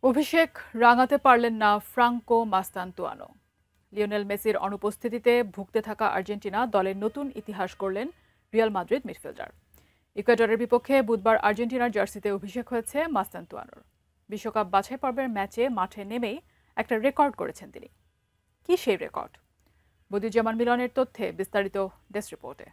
অভিষেক রাঙাতে পারলেন না Franco মাস্তানতুয়ানো। Lionel মেসির অনুপস্থিতিতে ভুগতে থাকা আর্জেন্টিনা দলের নতুন ইতিহাস গড়লেন রিয়াল মাদ্রিদ মিডফিল্ডার। ইকুয়েডরের বিপক্ষে বুধবার আর্জেন্টিনার জার্সিতে অভিষেক হয়েছে মাস্তানতুয়ানোর। বিশ্বকাপ বাছাই পর্বের ম্যাচে মাঠে নেমেই একটা রেকর্ড করেছেন তিনি। কি সেই রেকর্ড? বদিউজ্জামান মিলনের তথ্যে বিস্তারিত ডেস্ক রিপোর্টে।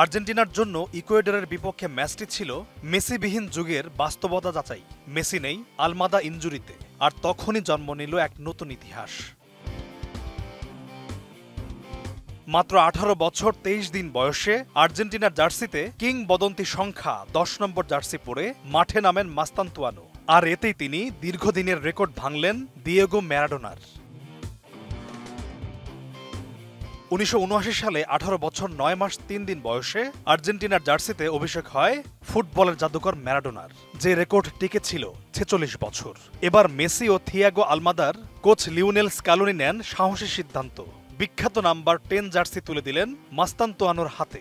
আর্জেন্টিনার জন্য ইকুয়েডরের বিপক্ষে ম্যাচটি ছিল মেসিবিহীন যুগের বাস্তবতা যাচাই। মেসি নেই, আলমাদা ইনজুরিতে, আর তখনই জন্ম নিল এক নতুন ইতিহাস। মাত্র 18 বছর 23 দিন বয়সে আর্জেন্টিনার জার্সিতে কিংবদন্তি সংখ্যা 10 নম্বর জার্সি পরে মাঠে নামেন মাস্তানতুয়ানো। আর এতেই তিনি দীর্ঘদিনের রেকর্ড ভাঙলেন দিয়েগো ম্যারাডোনার। 1979 সালে 18 বছর 9 মাস 3 দিন বয়সে আর্জেন্টিনার জার্সিতে অভিষেক হয় ফুটবলের জাদুকর ম্যারাডোনার, যে রেকর্ড টিকে ছিল 46 বছর। এবার মেসি ও থিয়াগো আলমাদার কোচ লিওনেল স্কালোনি নেন সাহসী সিদ্ধান্ত। বিখ্যাত নাম্বার 10 জার্সি তুলে দিলেন মাস্তানতুয়ানোর হাতে।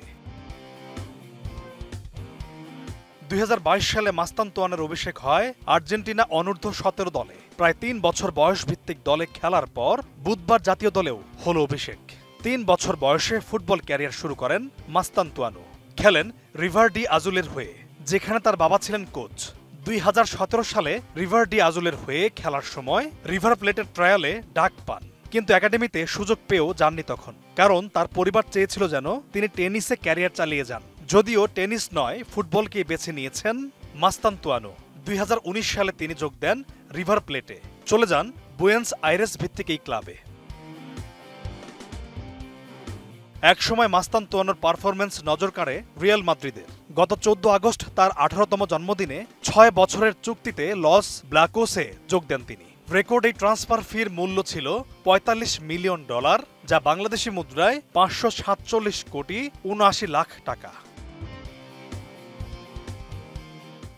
2022 সালে মাস্তানতুয়ানোর অভিষেক হয় আর্জেন্টিনা অনূর্ধ্ব 17 দলে। প্রায় 3 বছর বয়স ভিত্তিক দলে খেলার পর বুধবার জাতীয় দলেও হল অভিষেক। 3 বছর বয়সে ফুটবল ক্যারিয়ার শুরু করেন মাস্তানতুয়ানো। খেলেন রিভার ডি আজুলের হয়ে, যেখানে তার বাবা ছিলেন কোচ। 2017 সালে রিভার ডি আজুলের হয়ে খেলার সময় রিভার প্লেটের ট্রায়ালে ডাক পান, কিন্তু একাডেমিতে সুযোগ পেয়েও যাননি তখন, কারণ তার পরিবার চেয়েছিল যেন তিনি টেনিসে ক্যারিয়ার চালিয়ে যান। যদিও টেনিস নয়, ফুটবলকেই বেছে নিয়েছেন মাস্তানতুয়ানো। 2019 সালে তিনি যোগ দেন রিভার প্লেটে, চলে যান বুয়েন্স আইরেস ভিত্তিক এই ক্লাবে। একসময় মাস্তানতুয়ানোর পারফরমেন্স নজর কাড়ে রিয়াল মাদ্রিদের। গত 14 আগস্ট তার 18তম জন্মদিনে 6 বছরের চুক্তিতে লস ব্ল্যাঙ্কোসে যোগ দেন তিনি। রেকর্ড এই ট্রান্সফার ফির মূল্য ছিল $45 মিলিয়ন, যা বাংলাদেশি মুদ্রায় 547 কোটি 79 লাখ টাকা।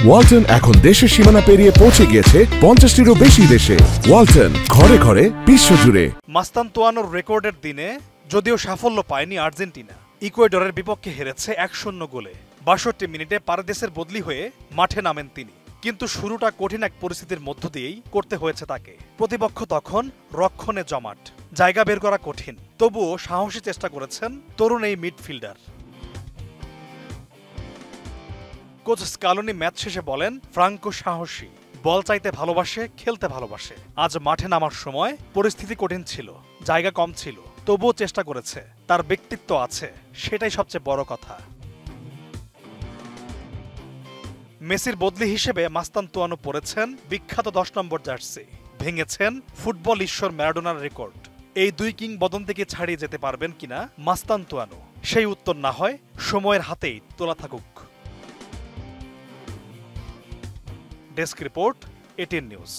ওয়ালটন এখন দেশের সীমানা পেরিয়ে পৌঁছে গিয়েছে 50টিরও বেশি দেশে। ওয়ালটন, ঘরে ঘরে, বিশ্বজুড়ে। মাস্তানতুয়ানোর রেকর্ডের দিনে যদিও সাফল্য পায়নি আর্জেন্টিনা। ইকুয়েডরের বিপক্ষে হেরেছে 1-0 গোলে। 62 মিনিটে পারেদেসের বদলি হয়ে মাঠে নামেন তিনি, কিন্তু শুরুটা কঠিন এক পরিস্থিতির মধ্য দিয়েই করতে হয়েছে তাকে। প্রতিপক্ষ তখন রক্ষণে জমাট, জায়গা বের করা কঠিন। তবুও সাহসী চেষ্টা করেছেন তরুণ এই মিডফিল্ডার। কোচ স্কালোনি ম্যাচ শেষে বলেন, ফ্রাঙ্কো সাহসী, বল চাইতে ভালোবাসে, খেলতে ভালোবাসে। আজ মাঠে নামার সময় পরিস্থিতি কঠিন ছিল, জায়গা কম ছিল, তবুও চেষ্টা করেছে। তার ব্যক্তিত্ব আছে, সেটাই সবচেয়ে বড় কথা। মেসির বদলি হিসেবে মাস্তানতুয়ানো পরেছেন বিখ্যাত 10 নম্বর জার্সি, ভেঙেছেন ফুটবল ঈশ্বর ম্যারাডোনার রেকর্ড। এই দুই কিংবদন্তিকে ছাড়িয়ে যেতে পারবেন কিনা মাস্তানতুয়ানো, সেই উত্তর না হয় সময়ের হাতেই তোলা থাকুক। Desk report, ATN news.